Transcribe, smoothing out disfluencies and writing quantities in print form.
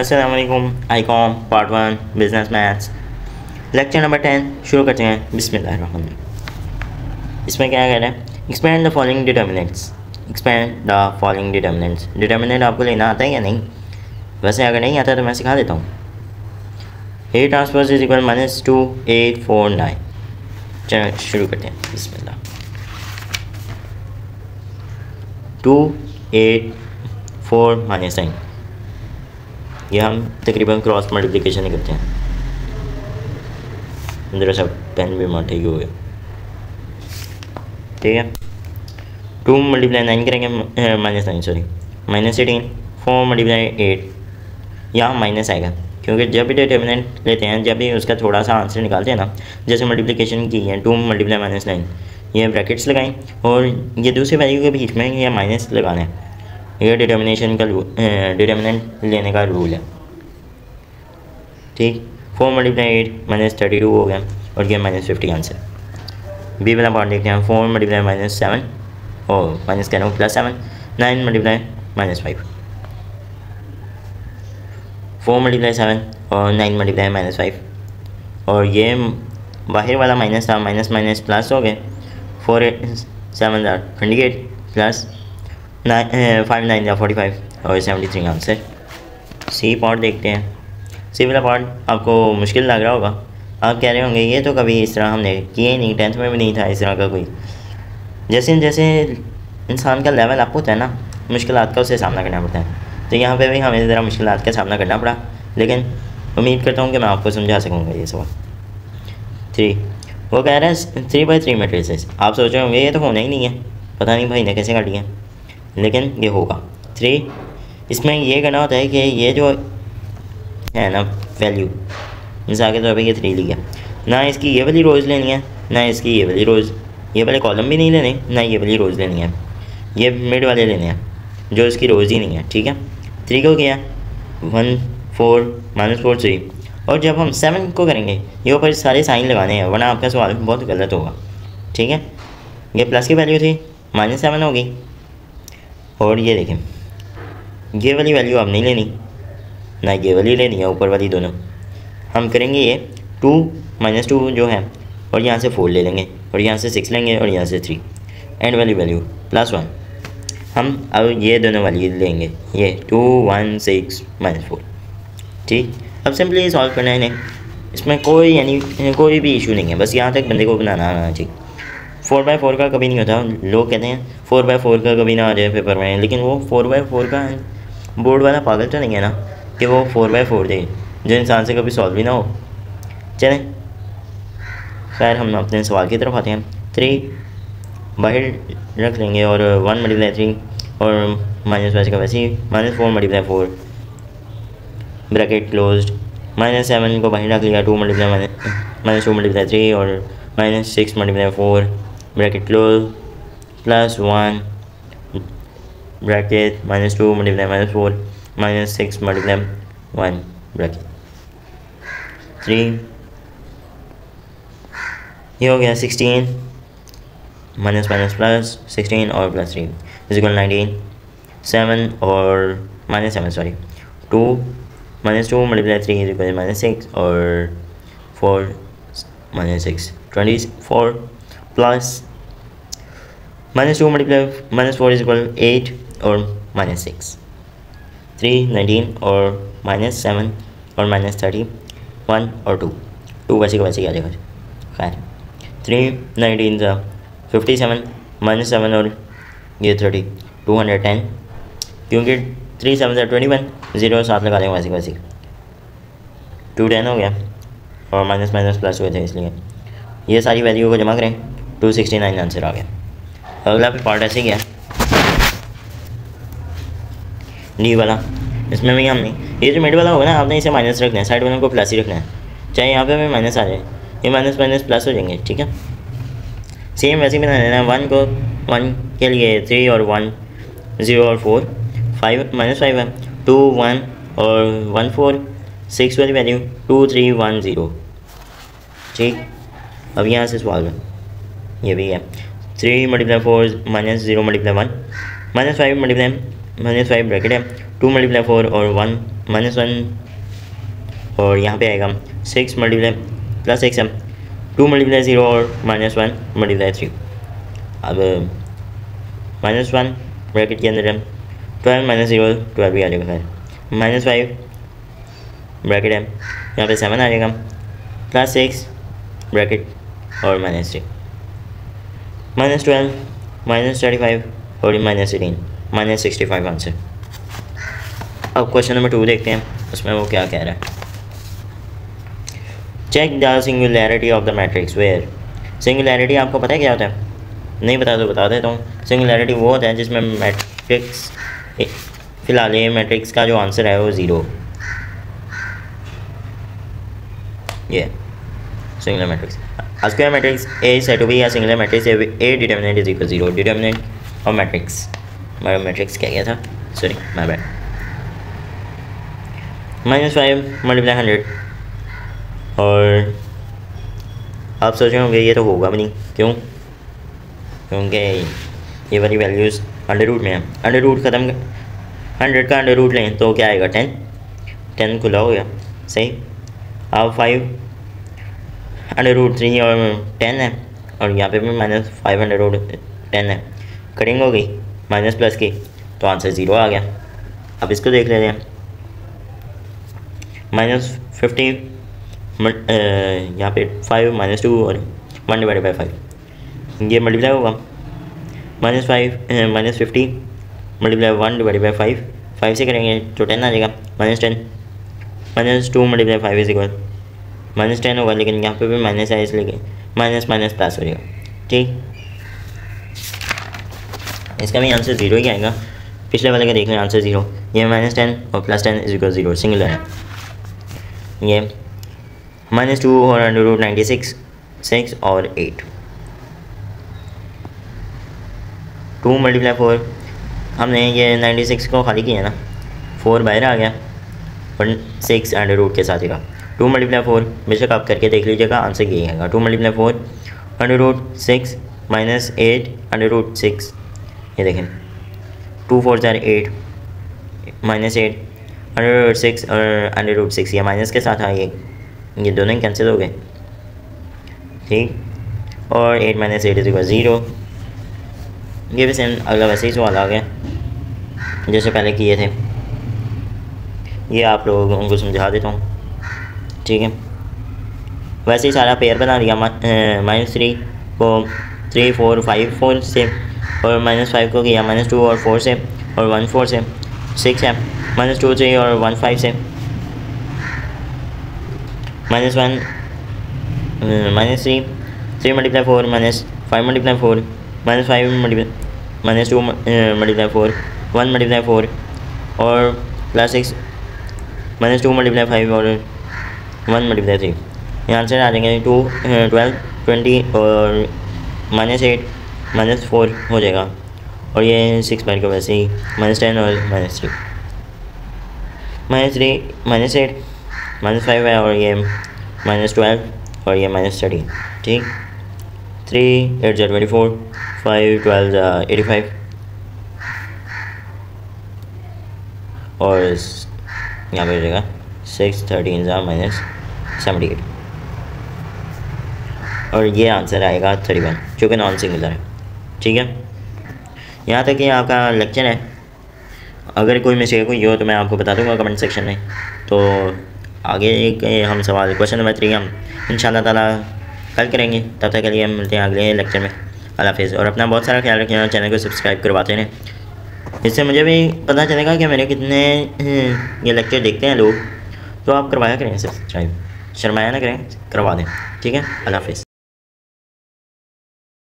अस्सलाम वालेकुम। Icom part 1 business maths lecture number 10 शुरू करते हैं। बिस्मिल्लाहिर्रहमानिर्रहीम। इसमें क्या कह रहा है, expand the following determinants. Expand the following determinants. Determinant आपको लेना आता है या नहीं? वैसे अगर नहीं आता तो मैं सिखा देता हूँ। A transpose is equal -2 8 4 9। चलो शुरू करते हैं। बिस्मिल्लाह। 2 8 4 -9, ये हम तकरीबन क्रॉस मल्टीप्लिकेशन ही करते हैं। अंदर सब पेन भी माठे ही हो गया, ठीक है। 2 × 9 करेंगे -9 सॉरी -18। 4 × 8, यहाँ माइनस आएगा क्योंकि जब भी डिटर्मिनेंट लेते हैं, जब भी उसका थोड़ा सा आंसर निकालते हैं ना, जैसे मल्टीप्लिकेशन की है 2 × -9, ये ब्रैकेट्स लगाएं और ये दूसरी वैल्यू के बीच में ये माइनस लगाना है। ये डिटर्मिनेशन का डिटर्मिनेंट लेने का रूल है, ठीक। 4 × 8 -32 हो गया और ये -50 आंसर। बी वाला पार्ट देखते हैं। 4 × -7 और माइनस कह रहा हूँ +7। 9 × -5, 4 × 7 और 9 × -5, और ये बाहर वाला माइनस था, माइनस माइनस प्लस हो गए। 4 7 28 प्लस 5 9 45 और 73 आंसर। सी पार्ट देखते हैं। सी वाला पार्ट आपको मुश्किल लग रहा होगा, आप कह रहे होंगे ये तो कभी इस तरह हमने किए नहीं, 10th में भी नहीं था इस तरह का कोई। जैसे जैसे इंसान का लेवल अप होता है ना, मुश्किलात का उसे सामना करना पड़ता है। तो यहाँ पे भी हमें ज़रा मुश्किलात का सामना करना पड़ा, लेकिन उम्मीद करता हूँ कि मैं आपको समझा सकूँगा ये सवाल। 3 वो कह रहा है 3×3 मैट्रिसेस। आप सोच रहे होंगे ये तो होना ही नहीं है, पता नहीं भाई ने कैसे काटी है, लेकिन ये होगा। 3 इसमें ये करना होता है कि ये जो है ना वैल्यू, मिसाल के तौर पे ये 3 लिया, ना इसकी ये वाली रोज़ लेनी है, ना इसकी ये वाली रोज़, ये वाले कॉलम भी नहीं लेने, ना ये वाली रोज़ लेनी है, ये मिड वाले लेने हैं जो इसकी रोज़ ही नहीं है, ठीक है। 3 को किया 1 4 -4 3, और जब हम 7 को करेंगे ये ऊपर सारे साइन लगाने हैं, वरना आपका सवाल बहुत गलत होगा, ठीक है। ये प्लस की वैल्यू थी, -7 होगी, और ये देखें ये वाली वैल्यू अब नहीं लेनी, ना ये वाली लेनी है, ऊपर वाली दोनों। हम करेंगे ये 2 -2 जो है, और यहाँ से 4 ले लेंगे, और यहाँ से 6 लेंगे, और यहाँ से 3, एंड वाली वैल्यू +1। हम अब ये दोनों वाली लेंगे, ये 2 1 6 -4, ठीक। अब सिंपली सॉल्व करना है इन्हें, इसमें कोई यानी कोई भी इशू नहीं है, बस यहाँ तक बंदे को बनाना आना चाहिए। 4×4 का कभी नहीं होता, लोग कहते हैं 4×4 का कभी ना आ जाए पेपर में, लेकिन वो 4×4 का बोर्ड वाला पागल तो नहीं है ना कि वो 4×4 दे जो इंसान से कभी सॉल्व भी ना हो। चलें खैर हम अपने सवाल की तरफ आते हैं। 3 बाहर रख लेंगे और 1 × 3 और माइनस वैसे का वैसे ही -4 × 4 ब्रैकेट क्लोज्ड। -7 को बाहर रख लिया, 2 × -2 × 3 और -6 × 4 ब्रैकेट क्लोज, +1 ब्रैकेट -2 × -4 -6 × 1 ब्रैकेट 3। ये हो गया 16 -16 और +3 = 19। 7 और -7 सॉरी 2 -2 × 3 = -6 और 4 -6 24 प्लस -2 × -4 = 8 और -6 3 19 और -7 और -30 1 और 2 वैसे का वैसे ही आ जाएगा। खैर 3 19 था 57 -7 और ये 30 210, क्योंकि 3 7 21 0 7 लगा देंगे वैसे का वैसे 210 हो गया, और माइनस माइनस प्लस हुए थे इसलिए ये सारी वैल्यू को जमा करें 269 आंसर आ गया। अगला पार्ट ऐसे ही है डी वाला, इसमें भी हमने ये जो मिड वाला होगा ना, आपने इसे माइनस रखना है, साइड वालों को प्लस ही रखना है, चाहे यहाँ पे भी माइनस आ जाए, ये माइनस माइनस प्लस हो जाएंगे, ठीक है। सेम वैसे ही बना देना है। 1 को 1 के लिए 3 और 1 0 और 4 5 -5 है, 2 1 और 1 4 6 वाली वैल्यू 2 3 1 0, ठीक। अब यहाँ से सवाल है, ये भी है 3 × 4 -0 × 1 -5 × -5 ब्रैकेट है 2 × 4 और 1 -1 और यहाँ पे आएगा 6 मल्टीप्लाई प्लस 6 है 2 मल्टीप्लाई 0 और -1 मल्टीप्लाई 3। अब -1 ब्रैकेट के अंदर है 12 -0 12 भी आ जाएगा फिर -5 ब्रैकेट है यहाँ पे 7 आ जाएगा +6 ब्रैकेट और -3 -12 -35 और -18 -65 आंसर। अब क्वेश्चन नंबर 2 देखते हैं उसमें वो क्या कह रहा है। Check the singularity of the matrix where. Singularity आपको पता है क्या होता है? नहीं पता तो बता देता हूँ। सिंगुलैरिटी वो होता है जिसमें मैट्रिक्स, फिलहाल ये मैट्रिक्स का जो आंसर है वो 0, ये singular matrix. A square matrix A is said to be a singular matrix if A determinant is equal to 0. Determinant of matrix, हमारा मैट्रिक्स क्या गया था, सॉरी माय बैड। -5 मल्टीप्लाई 100 और आप सोच रहे होंगे ये तो होगा भी नहीं, क्यों? क्योंकि ये वाली वैल्यूज़ अंडर रूट में है। अंडर रूट ख़त्म, 100 का अंडर रूट लें तो क्या आएगा 10 खुला हो गया, सही। अब 5 अंडर रूट 3 और 10 है और यहाँ पे भी -5 अंडर रूट 10 है, कटिंग हो गई माइनस प्लस की तो आंसर 0 आ गया। अब इसको देख लेते हैं -50 यहाँ पे 5 -2 और 1/5 ये मल्टीप्लाई होगा -50 मल्टीप्लाई 1/5 5 से करेंगे तो 10 आ जाएगा -10 -2 मल्टीप्लाई 5 इज इक्वल -10 होगा, लेकिन यहाँ पे भी माइनस है इसलिए माइनस प्लस हो जाएगा, ठीक। इसका भी आंसर 0 ही आएगा। पिछले वाले का देख लें आंसर 0, ये -10 और +10 इज इक्वल 0 सिंगुलर है। ये -2 और अंडर रूट 96 6 और 8 2 मल्टीप्लाई 4 हमने ये 96 को खाली किया ना, 4 बाहर आ गया और 6 अंडर रूट के साथ ही रहा। 2 मल्टीप्लाई 4 बेशक आप करके देख लीजिएगा, आंसर यही आएगा। 2 multiply 4 under root 6 -8 under root 6, ये देखें 2 4 4 8 -8 अंडर रूट 6 और अंडर रूट 6 ये माइनस के साथ आए, ये दोनों ही कैंसिल हो गए, ठीक। और 8 - 8 इज इक्वल 0। ये भी सेम अगला वैसे ही सवाल आ गया जैसे पहले किए थे, ये आप लोगों को समझा देता हूँ, ठीक है। वैसे ही सारा पेयर बना दिया, -3 को 3 4 5 4 से और -5 को किया -2 और 4 से और 1 4 से 6 है -2 3 और 1 5 से -1 -3 3 multiply 4 -5 multiply 4 -5 multiply -2 multiply 4 1 multiply 4 और +6 -2 मल्टीप्लाई 5 और 1 मल्टीप्लाई 3। ये आंसर आ जाएंगे 2 12 20 और -8 -4 हो जाएगा और ये 6 बार का वैसे ही -10 और -3 -3 -8 -5 है और ये -12 और ये -13, ठीक। 3 8 24 5 12 85 और यहाँ पे हो जाएगा 6 13 -78 और ये आंसर आएगा 31 जो कि नॉन सिंगुलर है, ठीक है। यहाँ तक ये आपका लेक्चर है। अगर कोई मिस्टेक हुई हो तो मैं आपको बता दूंगा कमेंट सेक्शन में। तो आगे के हम सवाल क्वेश्चन नंबर 3 हम इंशाल्लाह ताला कल करेंगे। तब तक के लिए हम मिलते हैं अगले लेक्चर में। अल्लाह हाफ़िज़ और अपना बहुत सारा ख्याल रखें, चैनल को सब्सक्राइब करवाते रहें। इससे मुझे भी पता चलेगा कि मेरे कितने ये लेक्चर देखते हैं लोग, तो आप करवाया करें सब्सक्राइब, शर्माया ना करें, करवा दें, ठीक है। अल्लाह हाफ़िज़।